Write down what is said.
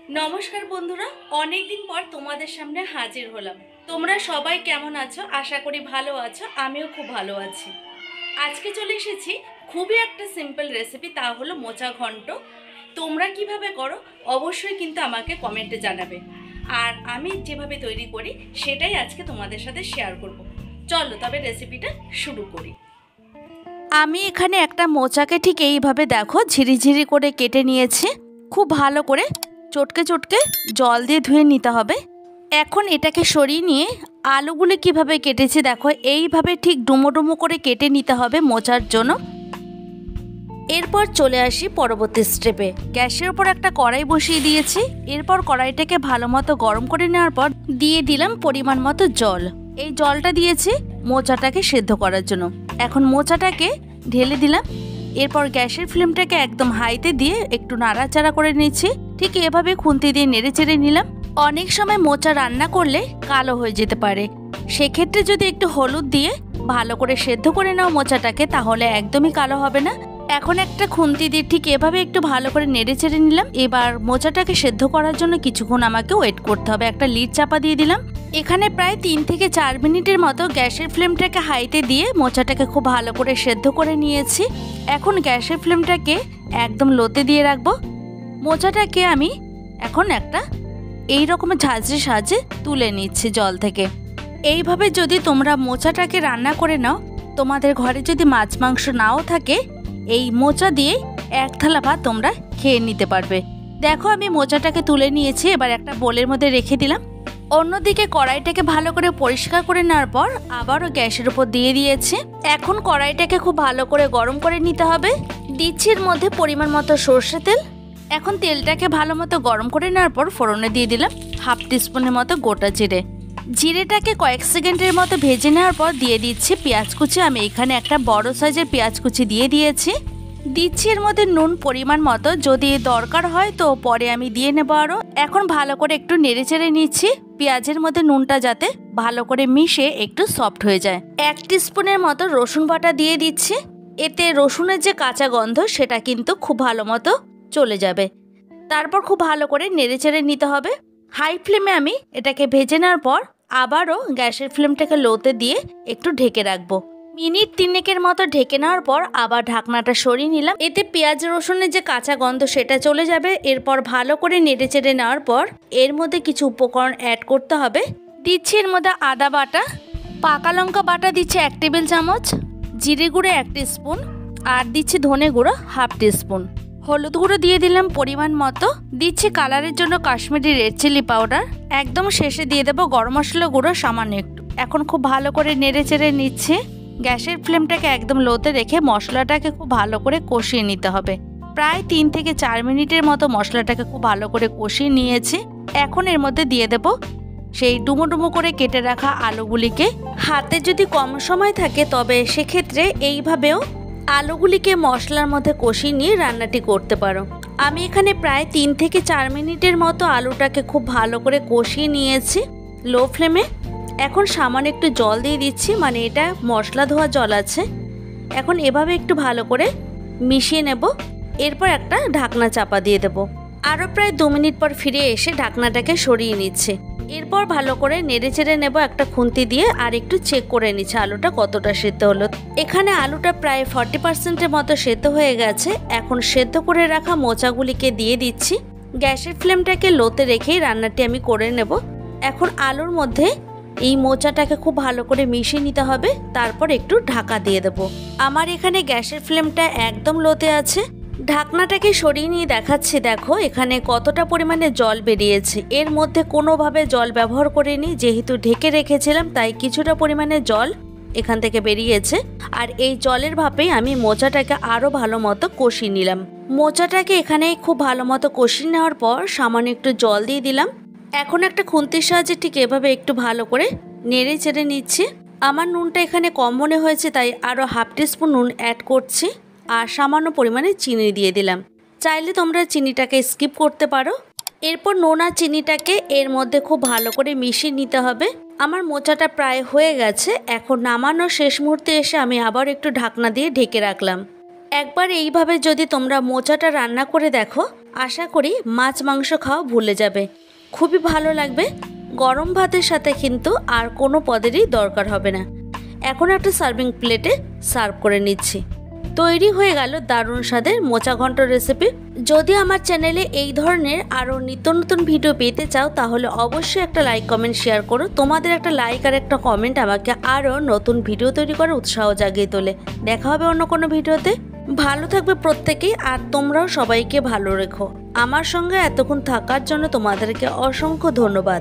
নমস্কার বন্ধুরা, অনেক দিন পর তোমাদের সামনে হাজির হলাম। তোমরা সবাই কেমন আছো? আশা করি ভালো আছো। আমিও খুব ভালো আছি। আজকে চলে এসেছি খুবই একটা সিম্পল রেসিপি, তা হলো মোচা ঘন্ট। তোমরা কিভাবে করো অবশ্যই কিন্তু আমাকে কমেন্টে জানাবে। আর আমি যেভাবে তৈরি করি সেটাই আজকে তোমাদের সাথে শেয়ার করব। চলো তবে রেসিপিটা শুরু করি। আমি এখানে একটা মোচাকে ঠিক এইভাবে দেখো ঝিরিঝিরি করে কেটে নিয়েছি। খুব ভালো করে চটকে চটকে জল দিয়ে ধুয়ে নিতে হবে। এখন এটাকে সরিয়ে নিয়ে আলুগুলো কিভাবে কেটেছি দেখো, এইভাবে ঠিক ডুমো ডুমো করে কেটে নিতে হবে মোচার জন্য। এরপর চলে আসি পরবর্তী স্টেপে। গ্যাসের উপর একটা কড়াই বসিয়ে দিয়েছি। এরপর কড়াইটাকে ভালো মতো গরম করে নেওয়ার পর দিয়ে দিলাম পরিমাণ মতো জল। এই জলটা দিয়েছি মোচাটাকে সেদ্ধ করার জন্য। এখন মোচাটাকে ঢেলে দিলাম। এরপর গ্যাসের ফ্লেমটাকে একদম হাইতে দিয়ে একটু নাড়াচাড়া করে নিচ্ছি। ঠিক এভাবে খুন্তি দিয়ে নেড়ে চেড়ে নিলাম। অনেক সময় মোচা রান্না করলে কালো হয়ে যেতে পারে, সেক্ষেত্রে যদি একটু হলুদ দিয়ে ভালো করে সেদ্ধ করে নাও মোচাটাকে, তাহলে একদমই কালো হবে না। এখন একটা খুন্তি দিয়ে ঠিক এভাবে একটু ভালো করে নেড়ে চেড়ে নিলাম। এবার মোচাটাকে সেদ্ধ করার জন্য কিছুক্ষণ আমাকে ওয়েট করতে হবে। একটা লিড চাপা দিয়ে দিলাম। এখানে প্রায় 3 থেকে 4 মিনিটের মতো গ্যাসের ফ্লেমটাকে হাইতে দিয়ে মোচাটাকে খুব ভালো করে সেদ্ধ করে নিয়েছি। এখন গ্যাসের ফ্লেমটাকে একদম লোতে দিয়ে রাখবো। মোচাটাকে আমি এখন একটা এই রকমের ঝাঁঝরির সাহায্যে তুলে নিচ্ছি জল থেকে। এইভাবে যদি তোমরা মোচাটাকে রান্না করে নাও, তোমাদের ঘরে যদি মাছ মাংস নাও থাকে, এই মোচা দিয়ে এক থালা ভাত তোমরা খেয়ে নিতে পারবে। দেখো আমি মোচাটাকে তুলে নিয়েছি। এবার একটা বোলের মধ্যে রেখে দিলাম। অন্যদিকে কড়াইটাকে ভালো করে পরিষ্কার করে নেওয়ার পর আবারও গ্যাসের উপর দিয়ে দিয়েছি। এখন কড়াইটাকে খুব ভালো করে গরম করে নিতে হবে। দিচ্ছি এর মধ্যে পরিমাণ মতো সর্ষে তেল। এখন তেলটাকে ভালো মতো গরম করে নেওয়ার পর ফোড়নে দিয়ে দিলাম হাফ টিস্পুনের মতো গোটা জিরে। জিরেটাকে কয়েক সেকেন্ডের মতো ভেজে নেওয়ার পর দিয়ে দিচ্ছি পেঁয়াজ কুচি। আমি এখানে একটা বড় সাইজের পেঁয়াজ কুচি দিয়ে দিয়েছি। দিচ্ছি এর মধ্যে নুন পরিমাণ মতো, যদি দরকার হয় তো পরে আমি দিয়ে নেবো আরও। এখন ভালো করে একটু নেড়ে চেড়ে নিচ্ছি, পেঁয়াজের মধ্যে নুনটা যাতে ভালো করে মিশে একটু সফট হয়ে যায়। 1 টিস্পুনের মতো রসুন বাটা দিয়ে দিচ্ছি। এতে রসুনের যে কাঁচা গন্ধ সেটা কিন্তু খুব ভালো মতো চলে যাবে। তারপর খুব ভালো করে নেড়ে চেড়ে নিতে হবে। হাই ফ্লেমে আমি এটাকে ভেজে নেওয়ার পর আবারও গ্যাসের ফ্লেমটাকে লোতে দিয়ে একটু ঢেকে রাখবো। মিনিট 3 মতো ঢেকে নেওয়ার পর আবার ঢাকনাটা সরিয়ে নিলাম। এতে পেঁয়াজ রসুনের যে কাঁচা গন্ধ সেটা চলে যাবে। এরপর ভালো করে নেড়ে চেড়ে নেওয়ার পর এর মধ্যে কিছু উপকরণ অ্যাড করতে হবে। দিচ্ছি এর মধ্যে আদা বাটা, পাকা লঙ্কা বাটা দিচ্ছি 1 টেবিল চামচ, জিরে গুঁড়ো 1 টিস্পুন, আর দিচ্ছি ধনে গুঁড়ো হাফ টিস্পুন। হলুদ গুঁড়ো দিয়ে দিলাম পরিমাণ মতো। দিচ্ছি কালারের জন্য কাশ্মীরি রেড চিলি পাউডার। একদম শেষে দিয়ে দেবো গরম মশলা গুঁড়ো সামান্য একটু। এখন খুব ভালো করে নেড়ে চেড়ে নিচ্ছি। গ্যাসের ফ্লেমটাকে একদম লোতে রেখে মশলাটাকে খুব ভালো করে কষিয়ে নিতে হবে। প্রায় 3 থেকে 4 মিনিটের মতো মশলাটাকে খুব ভালো করে কষিয়ে নিয়েছি। এখন এর মধ্যে দিয়ে দেব সেই ডুমো ডুমো করে কেটে রাখা আলুগুলিকে। হাতে যদি কম সময় থাকে তবে সেক্ষেত্রে এইভাবেও আলুগুলিকে মশলার মধ্যে কষিয়ে নিয়ে রান্নাটি করতে পারো। আমি এখানে প্রায় 3 থেকে 4 মিনিটের মতো আলুটাকে খুব ভালো করে কষিয়ে নিয়েছি লো ফ্লেমে। এখন সামান্য একটু জল দিয়ে দিচ্ছি, মানে এটা মশলা ধোয়া জল আছে। এখন এভাবে একটু ভালো করে মিশিয়ে নেব। এরপর একটা ঢাকনা চাপা দিয়ে দেব। আরও প্রায় 2 মিনিট পর ফিরে এসে ঢাকনাটাকে সরিয়ে নিচ্ছে। এরপর ভালো করে নেড়ে চেড়ে নেব একটা খুন্তি দিয়ে, আর একটু চেক করে নিচ্ছে আলুটা কতটা সেদ্ধ হলো। এখানে আলুটা প্রায় 40%-এর মতো সেদ্ধ হয়ে গেছে। এখন সেদ্ধ করে রাখা মোচাগুলিকে দিয়ে দিচ্ছি। গ্যাসের ফ্লেমটাকে লোতে রেখেই রান্নাটি আমি করে নেব। এখন আলুর মধ্যে এই মোচাটাকে খুব ভালো করে মিশিয়ে নিতে হবে। তারপর একটু ঢাকা দিয়ে দেব। আমার এখানে গ্যাসের ফ্লেমটা একদম লোতে আছে। ঢাকনাটাকে সরিয়ে নিয়ে দেখাচ্ছি, দেখো এখানে কতটা পরিমাণে জল বেরিয়েছে। এর মধ্যে কোনোভাবে জল ব্যবহার করিনি, যেহেতু ঢেকে রেখেছিলাম তাই কিছুটা পরিমাণে জল এখান থেকে বেরিয়েছে। আর এই জলের ভাপেই আমি মোচাটাকে আরও ভালো মতো কষিয়ে নিলাম। মোচাটাকে এখানে খুব ভালো মতো কষিয়ে নেওয়ার পর সামান্য একটু জল দিয়ে দিলাম। এখন একটা খুন্তির সাহায্যে ঠিক এভাবে একটু ভালো করে নেড়ে চেড়ে নিচ্ছি। আমার নুনটা এখানে কম মনে হয়েছে তাই আরও হাফ টিস্পুন নুন অ্যাড করছি, আর সামান্য পরিমাণে চিনি দিয়ে দিলাম। চাইলে তোমরা চিনিটাকে স্কিপ করতে পারো। এরপর নুন আর চিনিটাকে এর মধ্যে খুব ভালো করে মিশিয়ে নিতে হবে। আমার মোচাটা প্রায় হয়ে গেছে। এখন নামানোর শেষ মুহূর্তে এসে আমি আবার একটু ঢাকনা দিয়ে ঢেকে রাখলাম। একবার এইভাবে যদি তোমরা মোচাটা রান্না করে দেখো, আশা করি মাছ মাংস খাওয়া ভুলে যাবে, খুবই ভালো লাগবে। গরম ভাতের সাথে কিন্তু আর কোনো পদেরই দরকার হবে না। এখন একটা সার্ভিং প্লেটে সার্ভ করে নিচ্ছি। তৈরি হয়ে গেল দারুণ স্বাদের মোচা ঘন্ট রেসিপি। যদি আমার চ্যানেলে এই ধরনের আরও নিত্য নতুন ভিডিও পেতে চাও তাহলে অবশ্যই একটা লাইক কমেন্ট শেয়ার করো। তোমাদের একটা লাইক আর একটা কমেন্ট আমাকে আরও নতুন ভিডিও তৈরি করার উৎসাহ জাগিয়ে তোলে। দেখা হবে অন্য কোনো ভিডিওতে। ভালো থাকবে প্রত্যেকেই, আর তোমরাও সবাইকে ভালো রেখো। আমার সঙ্গে এতক্ষণ থাকার জন্য তোমাদেরকে অসংখ্য ধন্যবাদ।